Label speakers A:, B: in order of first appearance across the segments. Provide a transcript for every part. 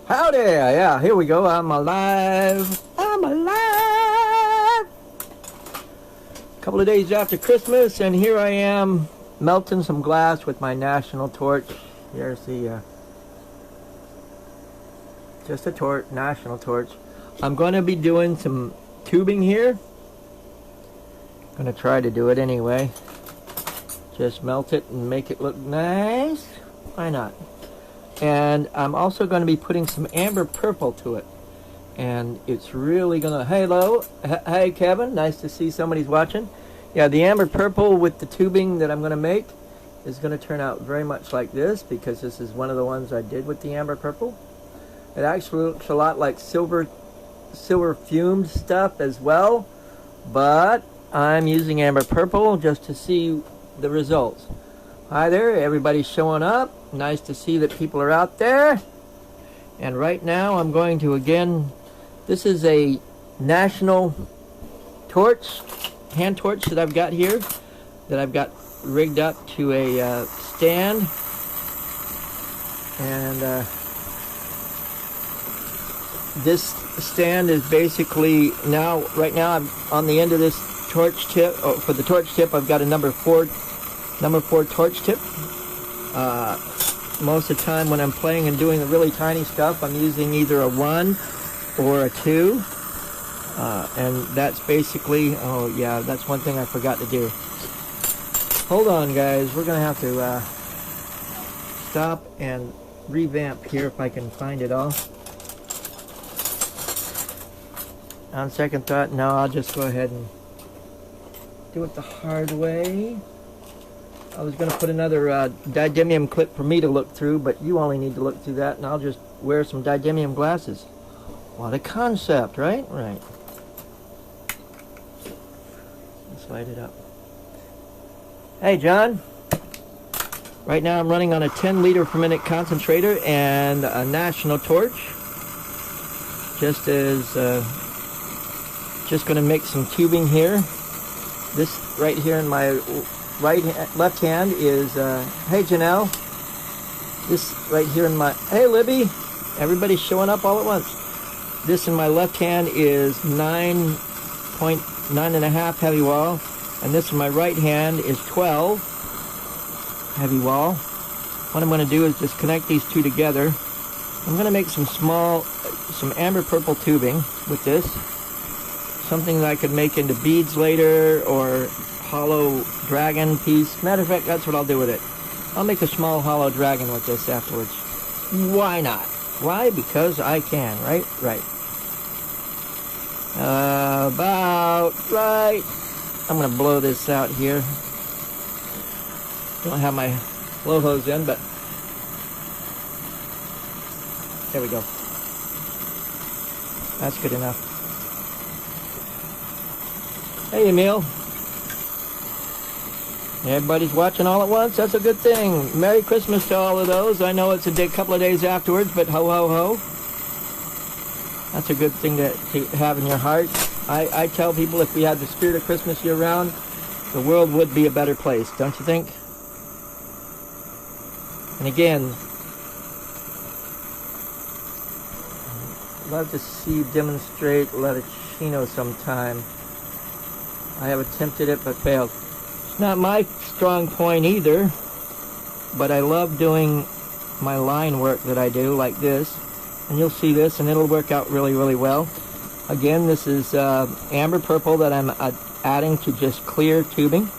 A: Howdy, yeah, here we go. I'm alive. I'm alive. A couple of days after Christmas, and here I am melting some glass with my national torch. Here's the, just a torch, national torch. I'm going to be doing some tubing here. I'm going to try to do it anyway. Just melt it and make it look nice. Why not? And I'm also going to be putting some amber purple to it. And it's really going to... Hello. Hey, Kevin. Nice to see somebody's watching. Yeah, the amber purple with the tubing that I'm going to make is going to turn out very much like this, because this is one of the ones I did with the amber purple. It actually looks a lot like silver fumed stuff as well. But I'm using amber purple just to see the results. Hi there. Everybody's showing up. Nice to see that people are out there. And right now I'm going to, again, this is a national torch, hand torch that I've got here, that I've got rigged up to a stand. And this stand is basically right now I'm on the end of this torch tip. Oh, for the torch tip, I've got a number 4 torch tip. Most of the time when I'm playing and doing the really tiny stuff, I'm using either a 1 or a 2. And that's basically, oh yeah, that's one thing I forgot to do. Hold on, guys. We're going to have to stop and revamp here if I can find it all. On second thought, no, I'll just go ahead and do it the hard way. I was going to put another didymium clip for me to look through, but you only need to look through that, and I'll just wear some didymium glasses. What a concept, right? Right. Let's light it up. Hey, John. Right now I'm running on a 10 liter per minute concentrator and a national torch. Just going to make some tubing here. This right here in my left hand is, hey Janelle, this right here in my, hey Libby, everybody's showing up all at once. This in my left hand is 9.5 heavy wall, and this in my right hand is 12 heavy wall. What I'm going to do is just connect these two together. I'm going to make some amber purple tubing with this, something that I could make into beads later, or hollow dragon piece. Matter of fact, that's what I'll do with it. I'll make a small hollow dragon with this afterwards. Why not? Why? Because I can, right? Right. About right. I'm going to blow this out here. Don't have my blow hose in, but there we go. That's good enough. Hey, Emil. Everybody's watching all at once. That's a good thing. Merry Christmas to all of those. I know it's a couple of days afterwards, but ho, ho, ho. That's a good thing to have in your heart. I tell people if we had the spirit of Christmas year-round, the world would be a better place, don't you think? And again, I'd love to see you demonstrate Latticino sometime. I have attempted it but failed. It's not my strong point either, but I love doing my line work that I do like this, and you'll see this and it'll work out really, really well. Again, this is amber purple that I'm adding to just clear tubing.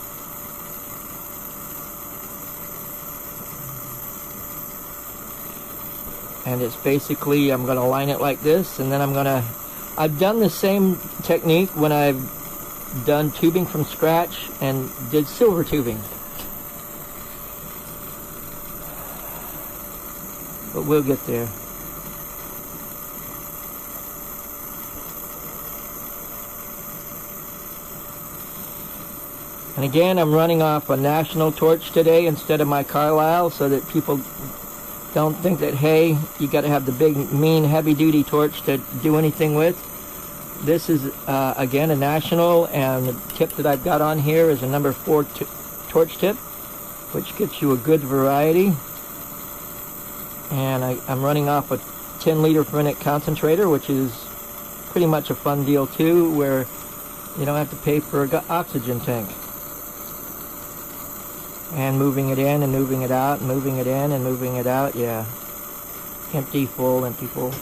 A: And it's basically, I'm going to line it like this, and then I've done the same technique when I've done tubing from scratch and did silver tubing. But we'll get there. And again, I'm running off a national torch today instead of my Carlisle, so that people don't think that, hey, you got to have the big, mean, heavy-duty torch to do anything with. This is, again, a national, and the tip that I've got on here is a number 4 torch tip, which gets you a good variety. And I'm running off a 10-liter per minute concentrator, which is pretty much a fun deal too, where you don't have to pay for an oxygen tank. And moving it in and moving it out, and moving it in and moving it out, yeah. Empty, full, empty, full.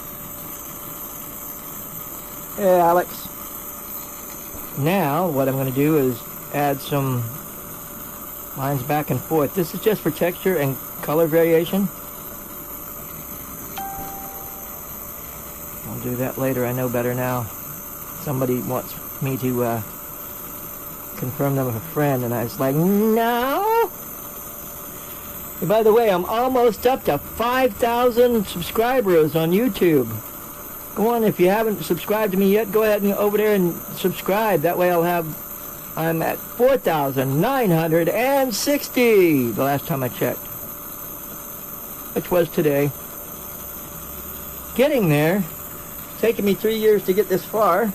A: Hey, Alex. Now, what I'm going to do is add some lines back and forth. This is just for texture and color variation. I'll do that later. I know better now. Somebody wants me to confirm them with a friend, and I was like, no. And by the way, I'm almost up to 5,000 subscribers on YouTube. Go on, if you haven't subscribed to me yet, go ahead and over there and subscribe. That way I'm at 4,960 the last time I checked, which was today. Getting there. Taken me 3 years to get this far,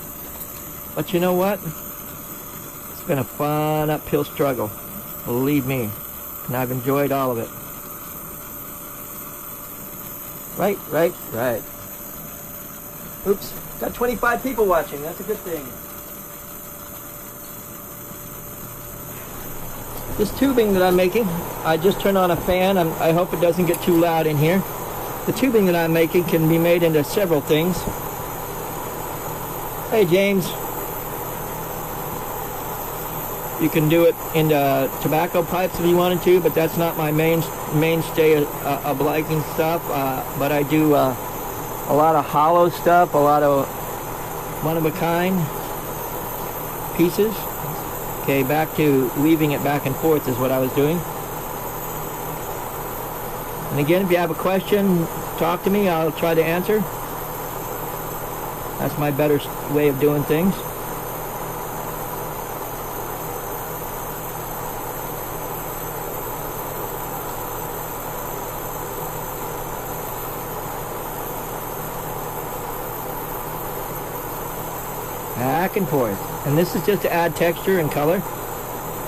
A: but you know what? It's been a fun uphill struggle, believe me, and I've enjoyed all of it. Right. Oops, got 25 people watching. That's a good thing. This tubing that I'm making, I just turned on a fan. I hope it doesn't get too loud in here. The tubing that I'm making can be made into several things. Hey, James. You can do it into tobacco pipes if you wanted to, but that's not my mainstay of liking stuff. But I do a lot of hollow stuff, a lot of one-of-a-kind pieces. Okay, back to weaving it back and forth is what I was doing. And again, if you have a question, talk to me. I'll try to answer. That's my better way of doing things. Back and forth. And this is just to add texture and color.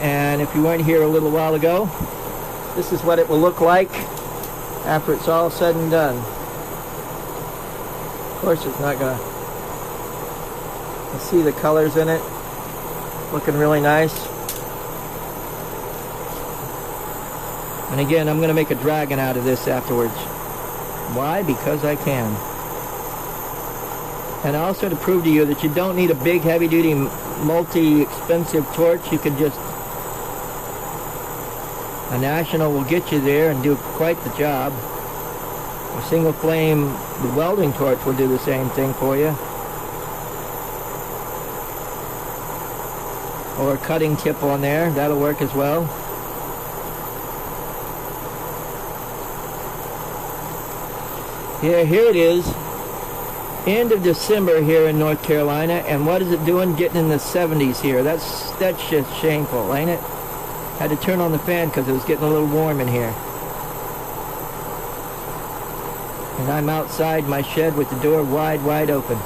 A: And if you weren't here a little while ago, this is what it will look like after it's all said and done. Of course, it's not gonna... You see the colors in it, looking really nice. And again, I'm gonna make a dragon out of this afterwards. Why? Because I can. And also to prove to you that you don't need a big, heavy-duty, multi-expensive torch. You can just... A National will get you there and do quite the job. A single flame, the welding torch will do the same thing for you. Or a cutting tip on there, that'll work as well. Yeah, here it is. End of December here in North Carolina, and what is it doing? Getting in the 70s here. That's just shameful, ain't it? Had to turn on the fan because it was getting a little warm in here. And I'm outside my shed with the door wide open.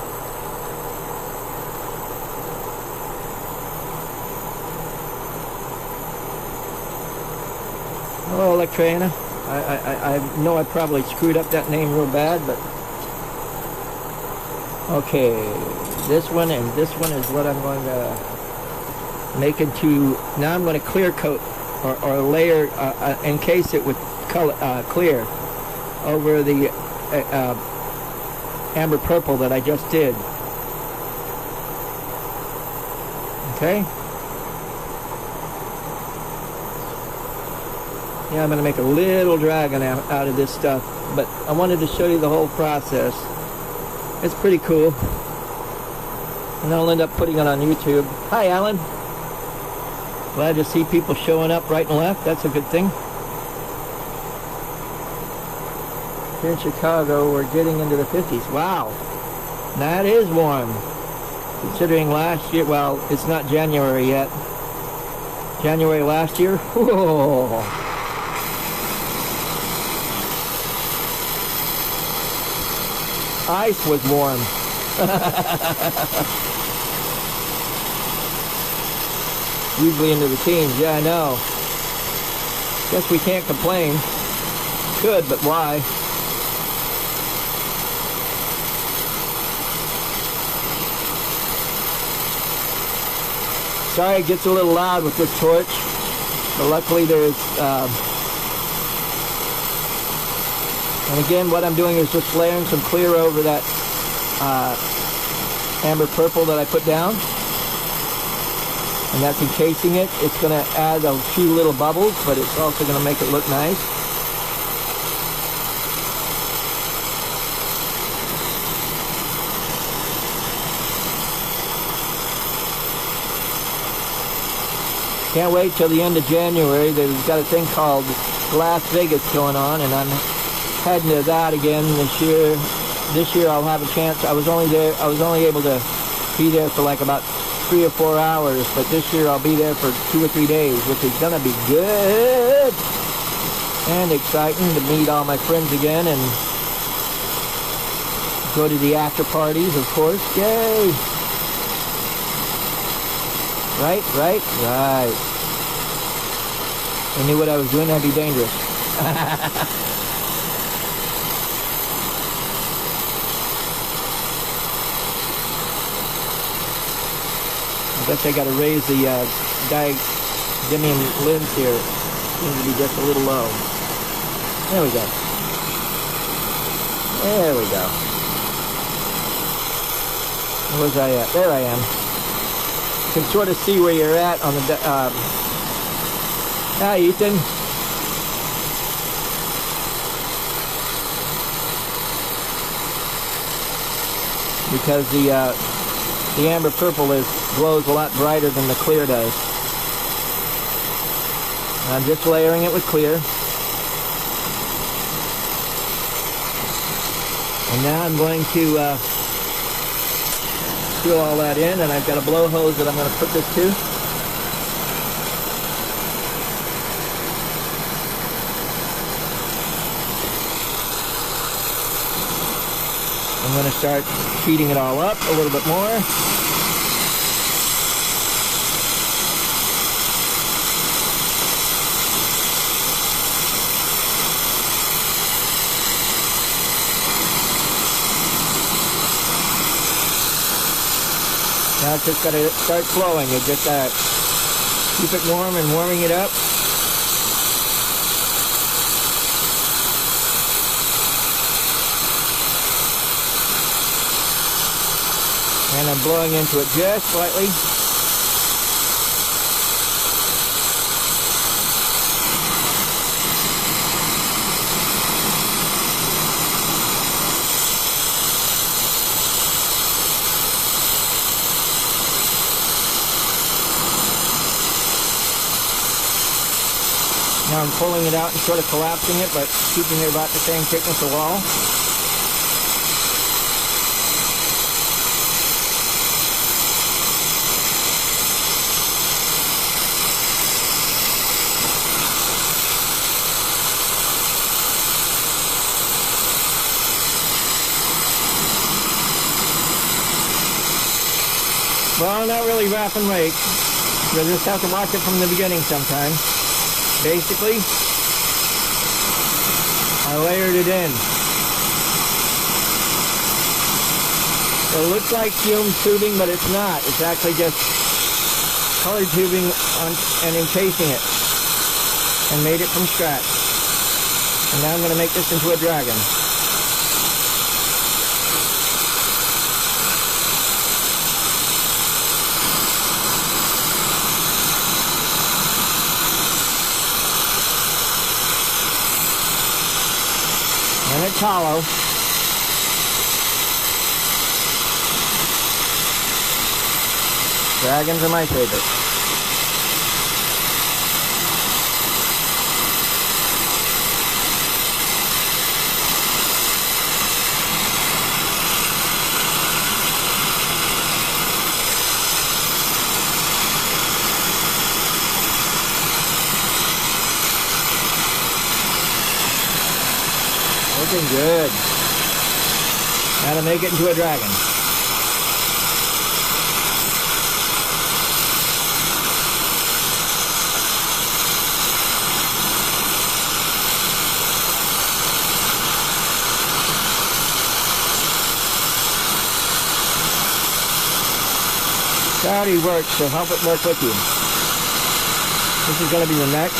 A: Oh, Electrana. I know I probably screwed up that name real bad, but... Okay, this one and this one is what I'm going to make into... Now I'm going to clear coat or layer, encase it with color, clear over the amber purple that I just did. Okay? Yeah, I'm going to make a little dragon out of this stuff, but I wanted to show you the whole process. It's pretty cool. And I'll end up putting it on YouTube. Hi, Alan. Glad to see people showing up right and left. That's a good thing. Here in Chicago, we're getting into the 50s. Wow. That is warm. Considering last year, well, it's not January yet. January last year. Whoa. Ice was warm. Usually into the teens. Yeah, I know. Guess we can't complain. Could, but why? Sorry it gets a little loud with this torch, but luckily there's, and again what I'm doing is just layering some clear over that amber purple that I put down. And that's encasing it. It's going to add a few little bubbles, but it's also going to make it look nice. Can't wait till the end of January. They've got a thing called Glass Vegas going on, and I'm heading to that again this year. This year I'll have a chance. I was only able to be there for like about 3 or 4 hours, but this year I'll be there for 2 or 3 days, which is gonna be good and exciting to meet all my friends again and go to the after parties, of course. Yay! Right. I knew what I was doing. That'd be dangerous. I guess I got to raise the diagonal lens here. Seems to be just a little low. There we go. There we go. Where was I at? There I am. You can sort of see where you're at on the... Hi, Ethan. Because the amber purple glows a lot brighter than the clear does. I'm just layering it with clear. And now I'm going to fill all that in, and I've got a blow hose that I'm going to put this to. I'm going to start heating it all up a little bit more. Now it's just got to start flowing. You just keep it warm and warming it up. And I'm blowing into it just slightly. Now I'm pulling it out and sort of collapsing it, but keeping it about the same thickness of wall. Well, not really wrap and wait. You'll just have to watch it from the beginning sometime. Basically, I layered it in. So it looks like fumed tubing, but it's not. It's actually just colored tubing and encasing it. And made it from scratch. And now I'm going to make this into a dragon. And it's hollow. Dragons are my favorite. Looking good. Now to make it into a dragon. It already works, so help it work with you. This is going to be the neck.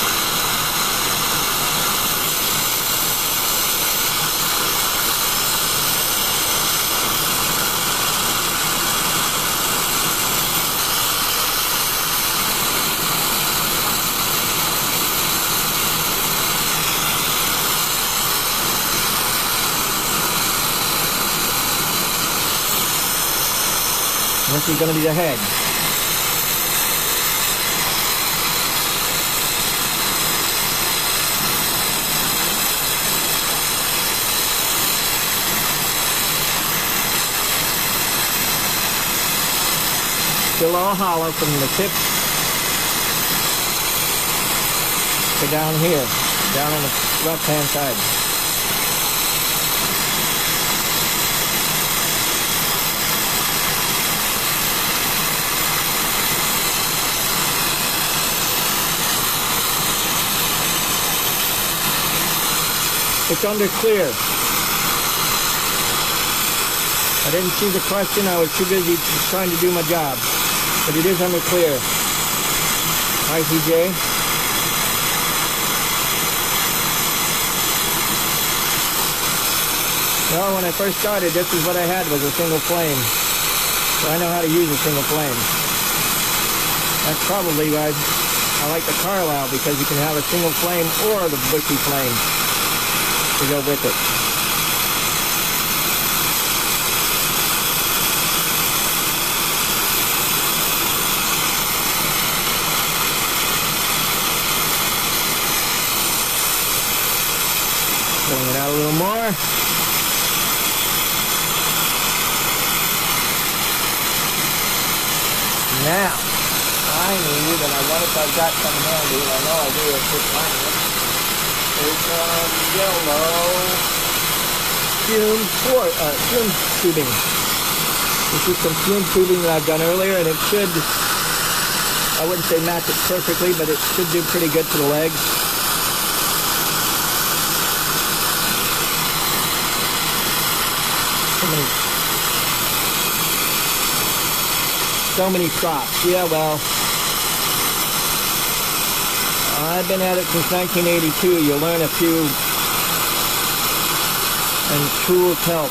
A: This is going to be the head. Still all hollow from the tip to down here, down on the left-hand side. It's under clear. I didn't see the question. I was too busy trying to do my job. But it is under clear. Hi, CJ. Well, when I first started, this is what I had, was a single flame. So I know how to use a single flame. That's probably why I like the Carlisle, because you can have a single flame or the bushy flame to go with it. Pulling it out a little more. Now, I need, and I wonder if I've got some handy, and I know I do, it's just mine. It's yellow fume tubing. This is some fume tubing that I've done earlier, and it should, I wouldn't say match it perfectly, but it should do pretty good for the legs. So many props. Yeah, well, I've been at it since 1982. You'll learn a few, and tools help.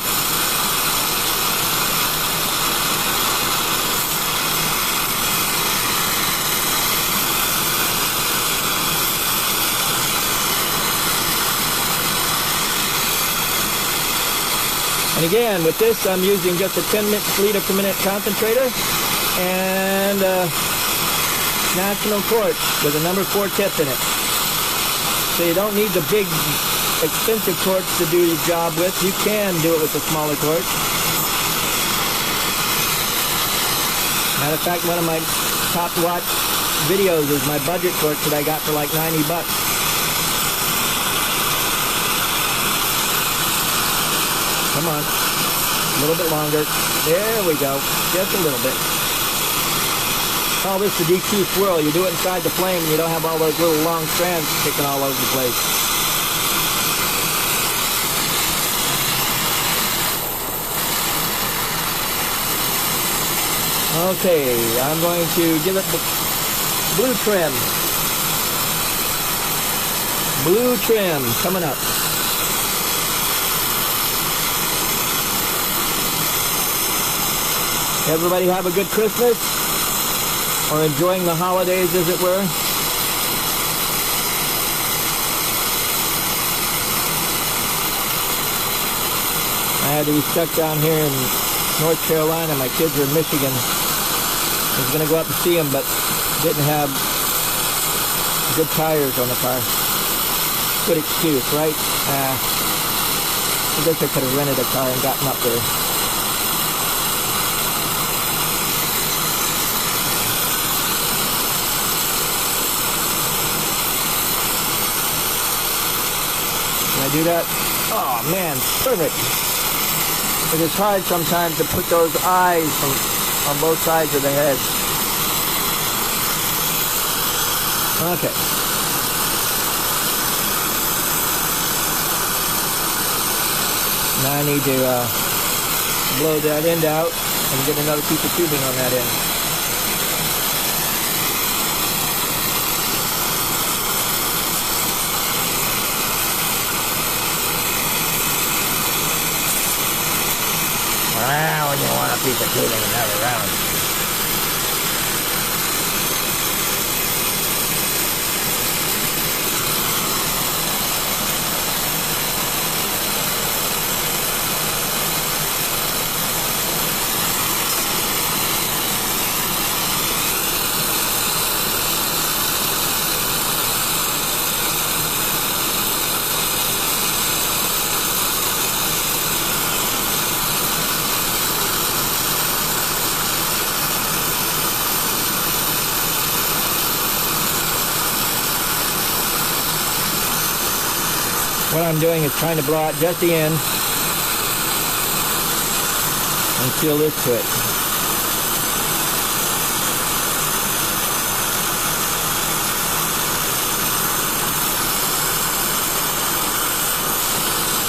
A: And again, with this, I'm using just a 10 liter per minute concentrator and National torch with a number 4 tip in it. So you don't need the big, expensive torch to do your job with. You can do it with a smaller torch. Matter of fact, one of my top watch videos is my budget torch that I got for like 90 bucks. Come on. A little bit longer. There we go. Just a little bit. Call this the DQ swirl. You do it inside the flame and you don't have all those little long strands sticking all over the place. Okay, I'm going to give it blue trim. Blue trim coming up. Everybody have a good Christmas, or enjoying the holidays, as it were. I had to be stuck down here in North Carolina. My kids are in Michigan. I was going to go up and see them, but didn't have good tires on the car. Good excuse, right? I guess I could have rented a car and gotten up there. Do that. Oh man, perfect. It is hard sometimes to put those eyes on both sides of the head. Okay. Now I need to blow that end out and get another piece of tubing on that end. a piece of tubing another round. What I'm doing is trying to blow out just the end and seal this to it.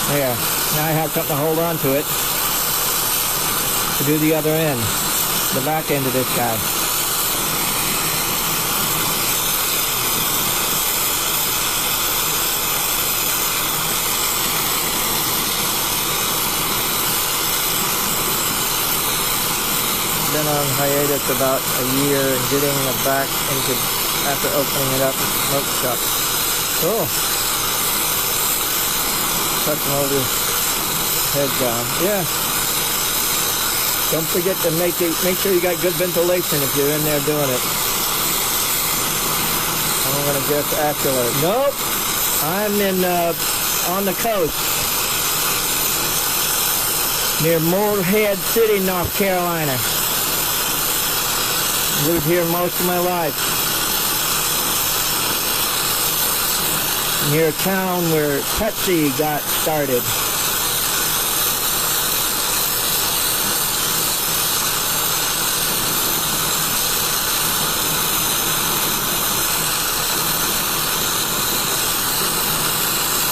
A: There. Now I have something to hold on to it to do the other end, the back end of this guy. Been on hiatus about a year and getting it back into after opening it up in the smoke shop. Oh, touching all the head down. Yeah. Don't forget to make sure you got good ventilation if you're in there doing it. I'm gonna guess after. Nope. I'm in on the coast near Moorhead City, North Carolina. Lived here most of my life. Near a town where Pepsi got started.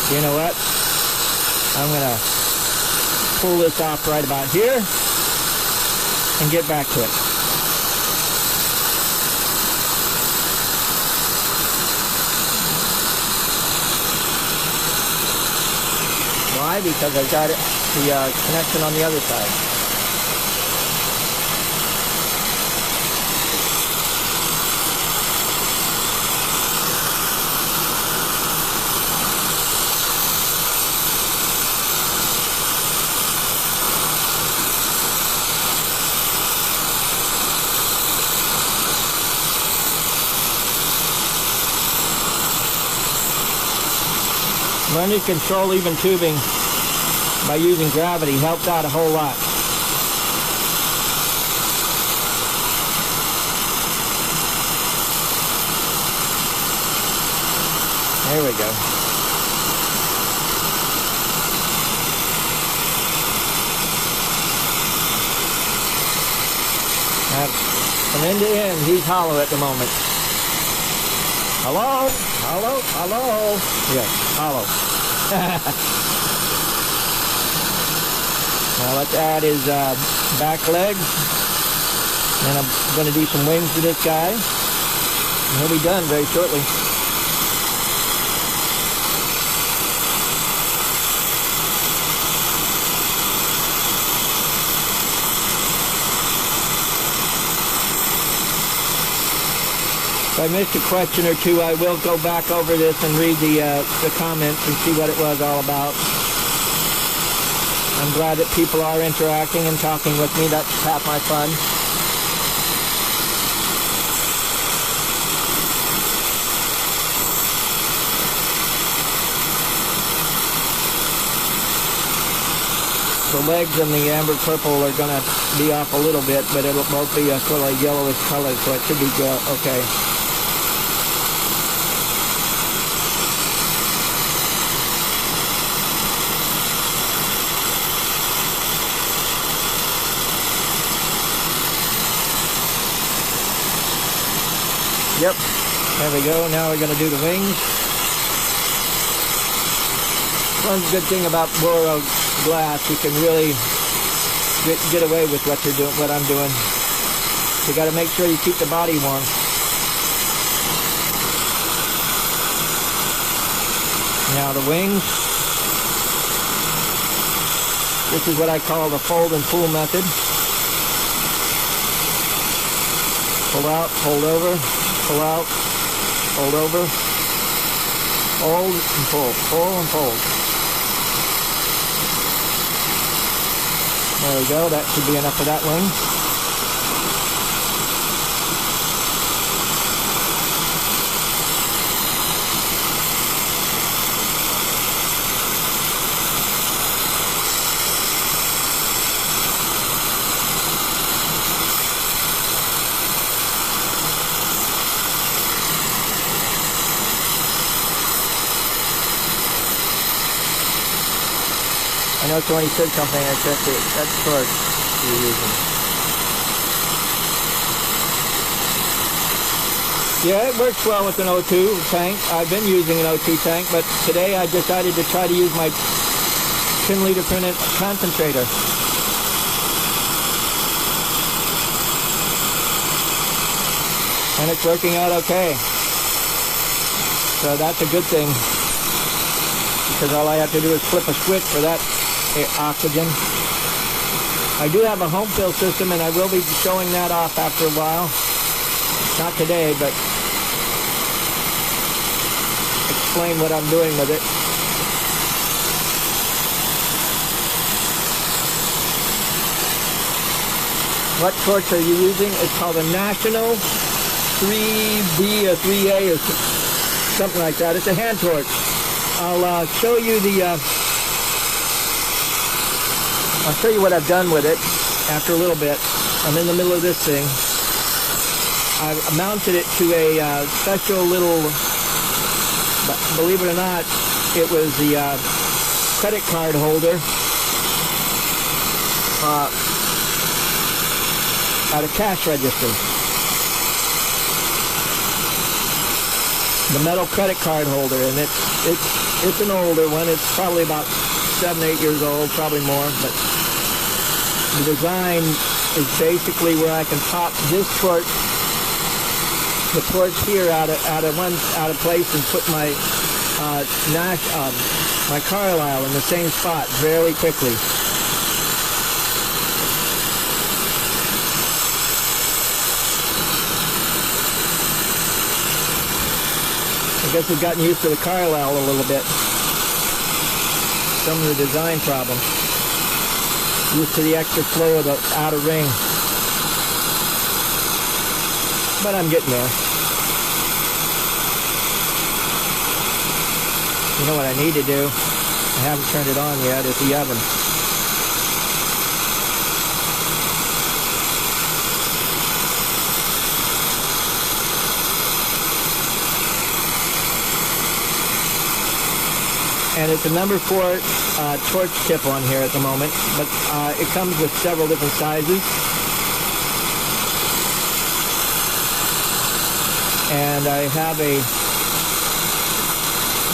A: You know what? I'm gonna pull this off right about here and get back to it. Why? Because I've got the connection on the other side. Learning to control even tubing by using gravity helped out a whole lot. There we go. From end to end, he's hollow at the moment. Hello? Hello? Hello? Yes, hollow. Now let's add his back legs. And I'm going to do some wings to this guy. And he'll be done very shortly. If I missed a question or two, I will go back over this and read the comments and see what it was all about. I'm glad that people are interacting and talking with me. That's half my fun. The legs and the amber purple are going to be off a little bit, but it'll both be a sort of yellowish color, so it should be good. Okay. Yep, there we go. Now we're going to do the wings. One good thing about Boro glass, you can really get away with what you're doing, what I'm doing. You got to make sure you keep the body warm. Now the wings. This is what I call the fold and pull method. Pull out, hold over, pull out, hold over, hold and pull and pull. There we go, that should be enough for that wing. I know Tony said something, I checked it. That's torch you're using. Yeah, it works well with an O2 tank. I've been using an O2 tank, but today I decided to try to use my 10-liter printed concentrator. And it's working out okay. So that's a good thing, because all I have to do is flip a switch for that oxygen. I do have a home fill system, and I will be showing that off after a while. Not today, but explain what I'm doing with it. What torch are you using? It's called a National 3B or 3A or something like that. It's a hand torch. I'll show you I'll show you what I've done with it after a little bit. I'm in the middle of this thing. I've mounted it to a special little, believe it or not, it was the credit card holder at a cash register. The metal credit card holder, and it's an older one. It's probably about 7 or 8 years old, probably more, but the design is basically where I can pop this torch, the torch here out of place, and put my my Carlisle in the same spot very quickly. I guess we've gotten used to the Carlisle a little bit. Some of the design problems. Used to the extra flow of the outer ring. But I'm getting there. You know what I need to do? I haven't turned it on yet, is the oven. And it's a number 4 torch tip on here at the moment, but it comes with several different sizes. And I have a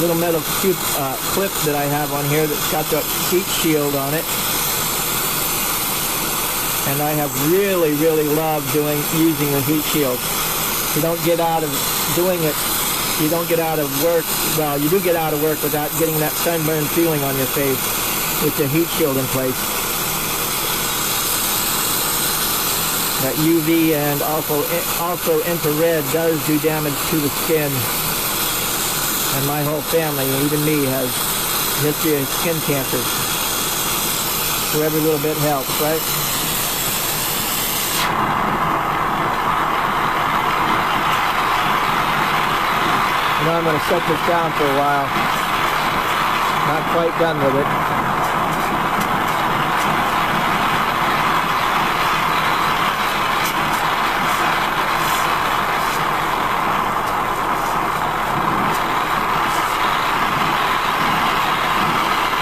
A: little metal clip that I have on here that's got the heat shield on it. And I have really, really loved using the heat shield. You don't get out of doing it. You don't get out of work, well, you do get out of work without getting that sunburn feeling on your face with the heat shield in place. That UV and also infrared does do damage to the skin. And my whole family, even me, has a history of skin cancer. So every little bit helps, right? You know, I'm going to set this down for a while. Not quite done with it.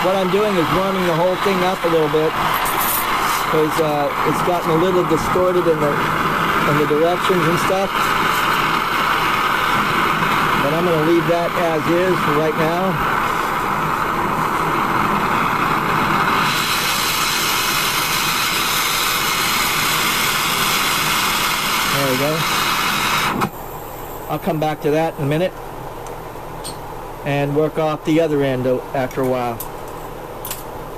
A: What I'm doing is warming the whole thing up a little bit, because it's gotten a little distorted in the directions and stuff. But I'm going to leave that as is for right now. There we go. I'll come back to that in a minute and work off the other end after a while.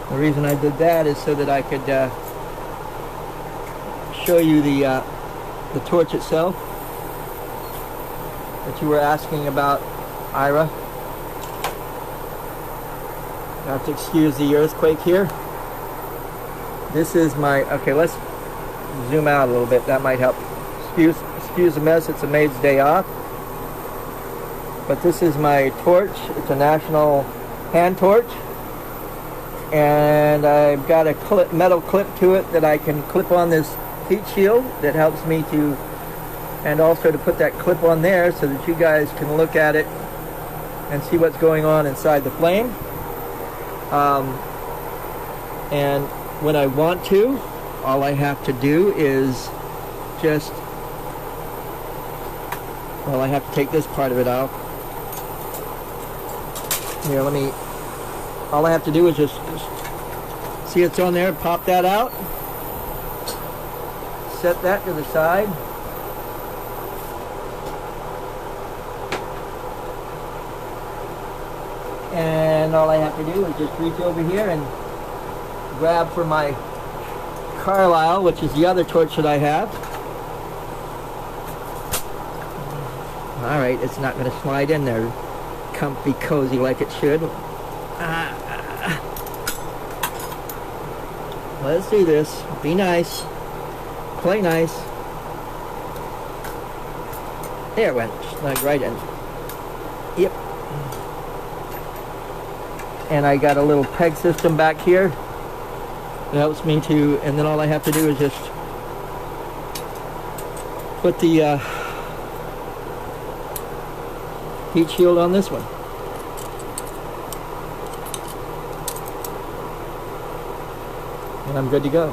A: The reason I did that is so that I could show you the torch itself. that you were asking about, Ira. You have to excuse the earthquake here. This is my, okay, let's zoom out a little bit. That might help. Excuse the mess. It's a maid's day off. But this is my torch. It's a national hand torch. And I've got a metal clip to it that I can clip on this heat shield that helps me to, and also to put that clip on there so that you guys can look at it and see what's going on inside the flame. And when I want to, all I have to do is just, well, I have to take this part of it out. Here, all I have to do is just see it's on there, pop that out, set that to the side. And all I have to do is just reach over here and grab for my Carlisle, which is the other torch that I have. Alright, it's not going to slide in there comfy, cozy like it should. Let's do this. Be nice. Play nice. There it went. Snug right in. Yep. And I got a little peg system back here that helps me to, and then all I have to do is just put the heat shield on this one. And I'm good to go.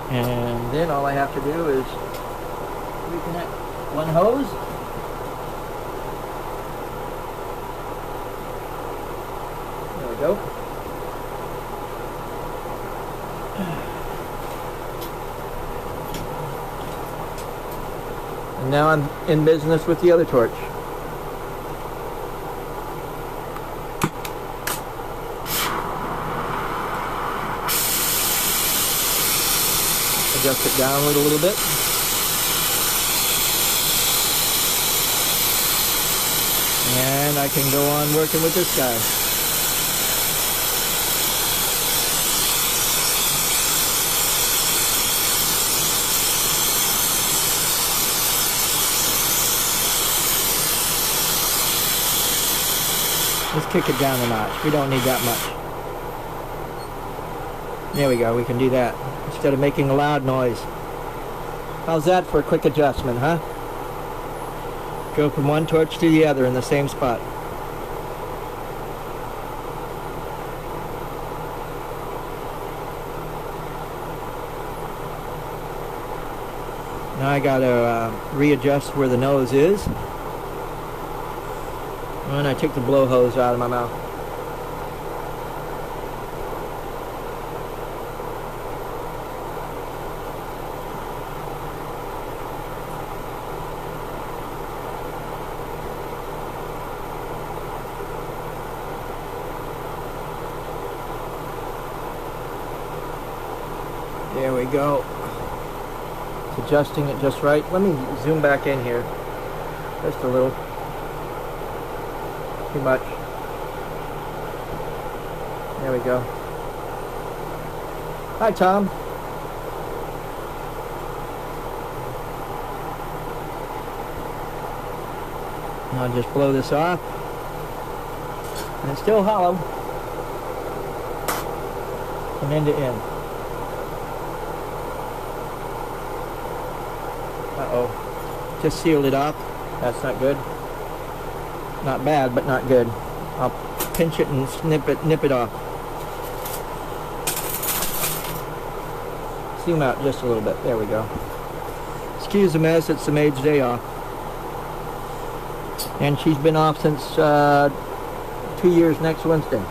A: And then all I have to do is reconnect one hose. There we go. And now I'm in business with the other torch. Adjust it downward a little bit. And I can go on working with this guy. Let's kick it down a notch. We don't need that much. There we go, we can do that instead of making a loud noise. How's that for a quick adjustment, huh? Go from one torch to the other in the same spot. Now I gotta readjust where the nose is. And I took the blow hose out of my mouth. There we go. It's adjusting it just right. Let me zoom back in here. Just a little. Too much. There we go. Hi, Tom. I'll just blow this off. And it's still hollow. From end to end. Uh-oh. Just sealed it off. That's not good. Not bad, but not good. I'll pinch it and nip it off. Zoom out just a little bit. There we go. Excuse the mess, it's the maid's day off. And she's been off since 2 years next Wednesday.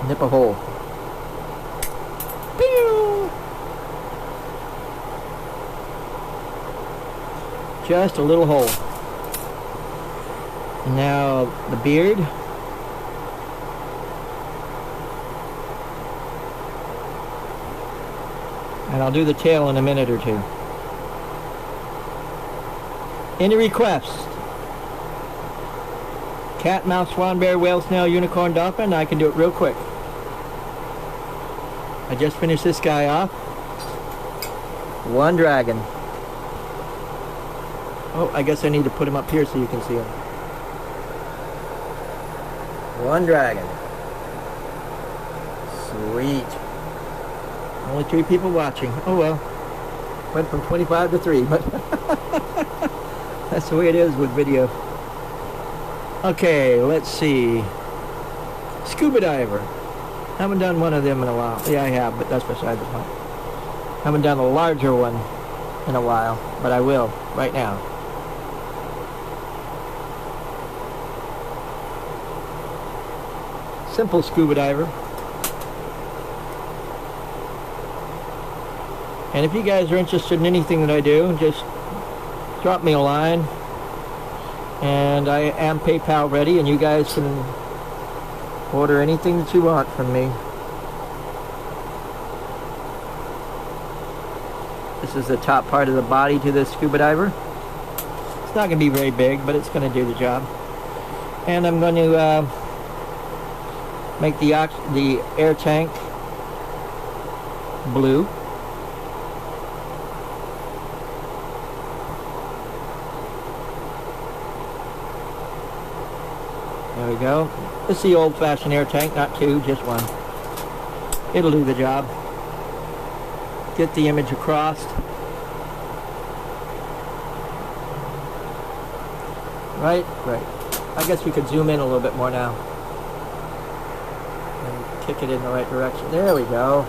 A: Nip a hole. Pew! Just a little hole. Now the beard. And I'll do the tail in a minute or two. Any requests? Cat, mouse, swan, bear, whale, snail, unicorn, dolphin. I can do it real quick. I just finished this guy off. One dragon. Oh, I guess I need to put him up here so you can see him. One dragon. Sweet. Only 3 people watching. Oh well. Went from 25 to 3, but that's the way it is with video. Okay, let's see. Scuba diver. Haven't done one of them in a while. Yeah, I have, but that's beside the point. Haven't done a larger one in a while, but I will right now. Simple scuba diver. And if you guys are interested in anything that I do, just drop me a line. And I am PayPal ready, and you guys can order anything that you want from me. This is the top part of the body to this scuba diver. It's not going to be very big, but it's going to do the job. And I'm going to make the air tank blue. There we go. This is the old-fashioned air tank, not 2, just 1. It'll do the job. Get the image across. Right. I guess we could zoom in a little bit more now. And kick it in the right direction. There we go.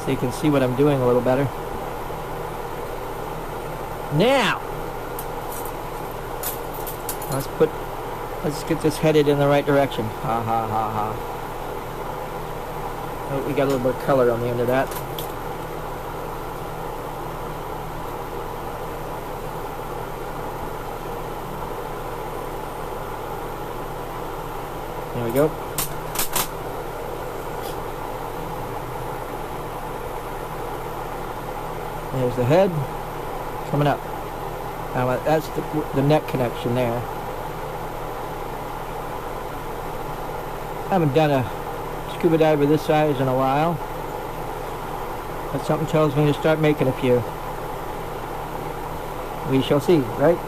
A: So you can see what I'm doing a little better. Now! Let's get this headed in the right direction. Ha ha ha ha. Oh, we got a little more color on the end of that. There we go. There's the head coming up. Now that's the neck connection there. I haven't done a scuba diver this size in a while, but something tells me to start making a few. We shall see, right?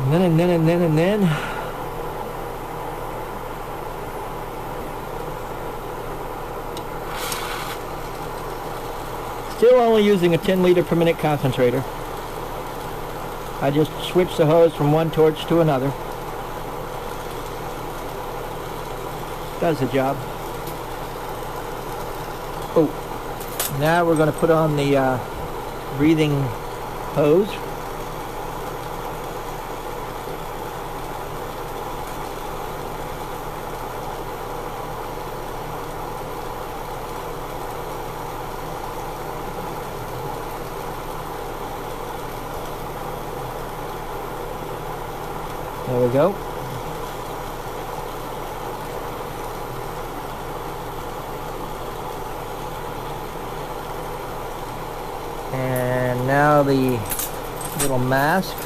A: And then still only using a 10 liter per minute concentrator. I just switch the hose from one torch to another. Does the job. Oh, now we're going to put on the breathing hose. There we go. And now the little mask.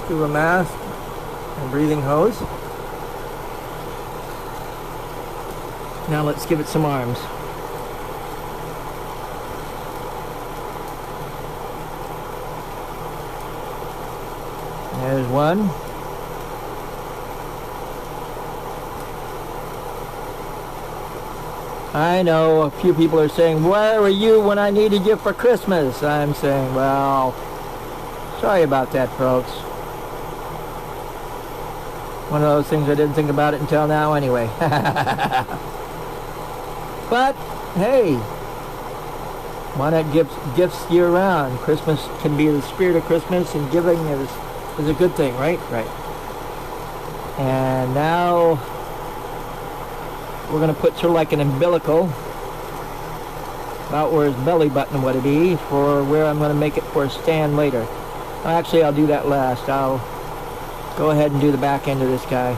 A: Scuba mask and breathing hose. Now let's give it some arms. There's one. I know a few people are saying, where were you when I needed you for Christmas? I'm saying, well, sorry about that, folks. One of those things I didn't think about it until now anyway. But, hey, why not give gifts year round? Christmas can be the spirit of Christmas, and giving is a good thing, right? Right. And now we're going to put sort of like an umbilical about where his belly button would be for where I'm going to make it for a stand later. Actually, I'll do that last. I'll go ahead and do the back end of this guy.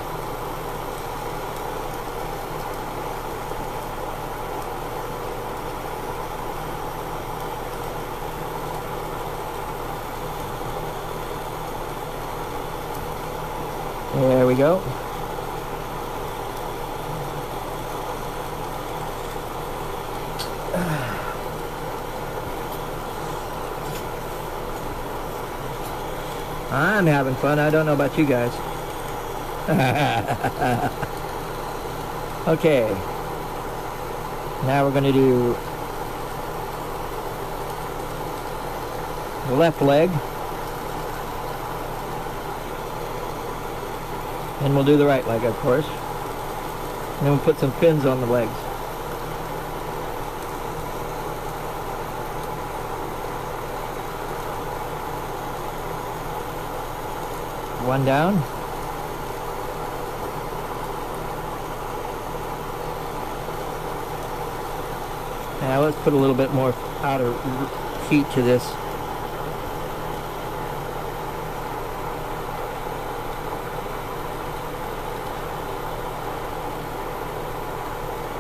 A: There we go. I'm having fun. I don't know about you guys. Okay. Now we're going to do the left leg. And we'll do the right leg, of course. And then we'll put some fins on the legs. One down. Now let's put a little bit more outer heat to this.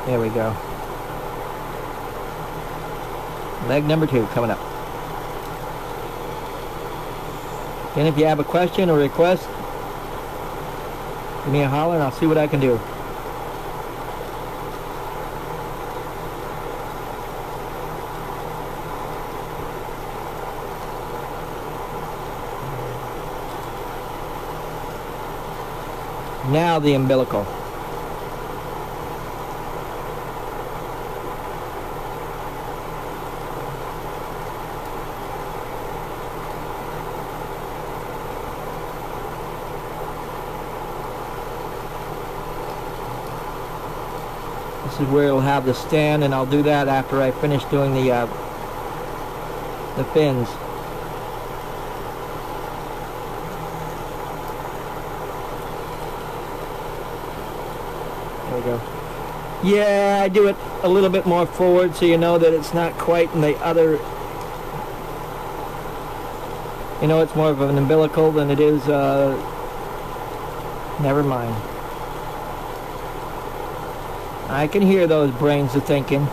A: There we go. Leg number 2 coming up. And if you have a question or request, give me a holler and I'll see what I can do. Now the umbilical. This is where it'll have the stand, and I'll do that after I finish doing the fins. There we go. Yeah, I do it a little bit more forward so you know that it's not quite in the other, you know, it's more of an umbilical than it is, never mind. I can hear those brains are thinking.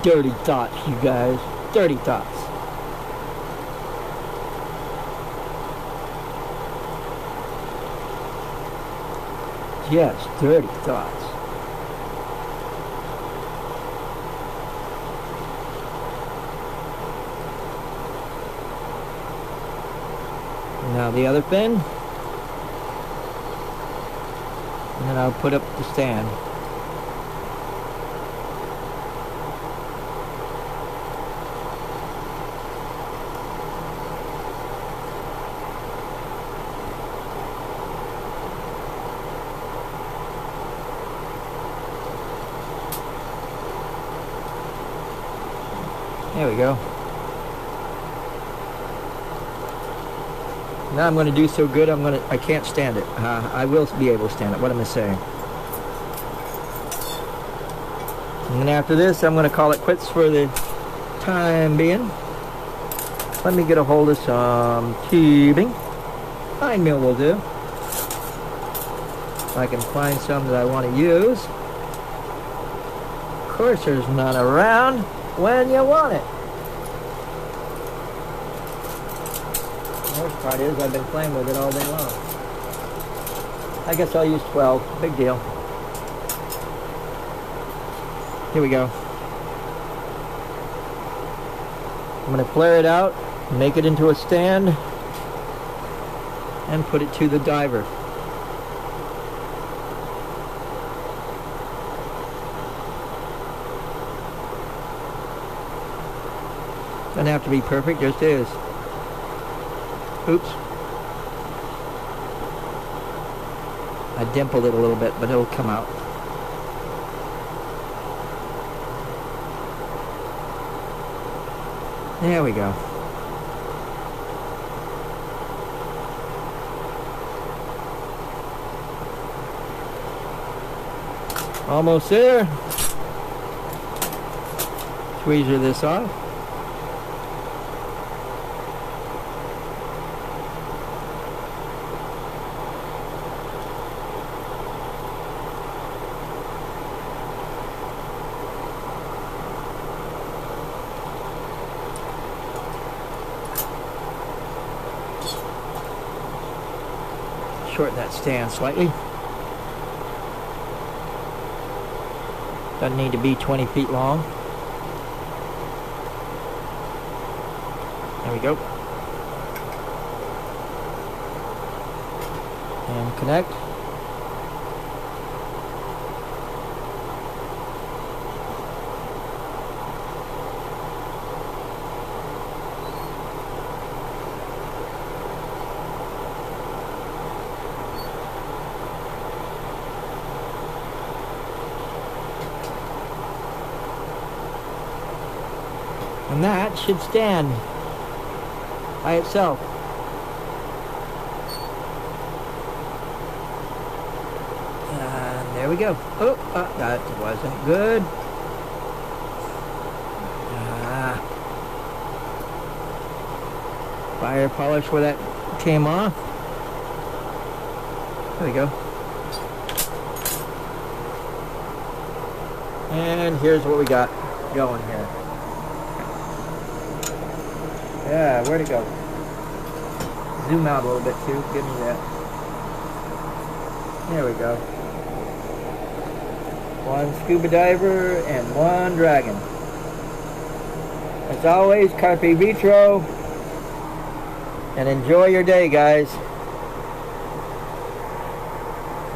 A: Dirty thoughts, you guys. Dirty thoughts. Yes, dirty thoughts. Now the other fin. And then I'll put up the stand. There we go. Now I'm going to do so good, I can't stand it. I will be able to stand it. What am I saying? And then after this, I'm going to call it quits for the time being. Let me get a hold of some tubing. 9 mil will do. If I can find some that I want to use. Of course, there's none around when you want it. The worst part is I've been playing with it all day long. I guess I'll use 12. Big deal. Here we go. I'm going to flare it out, make it into a stand, and put it to the diver. Doesn't have to be perfect, just is. Oops. I dimpled it a little bit, but it'll come out. There we go. Almost there. Tweezer this off. Shorten that stand slightly. Doesn't need to be 20 feet long. There we go. And connect. And that should stand by itself. And there we go. Oh, that wasn't good. Fire polish where that came off. There we go. And here's what we got going here. Yeah, where'd it go? Zoom out a little bit too. Give me that. There we go. One scuba diver and one dragon. As always, carpe vitro. And enjoy your day, guys.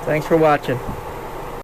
A: Thanks for watching.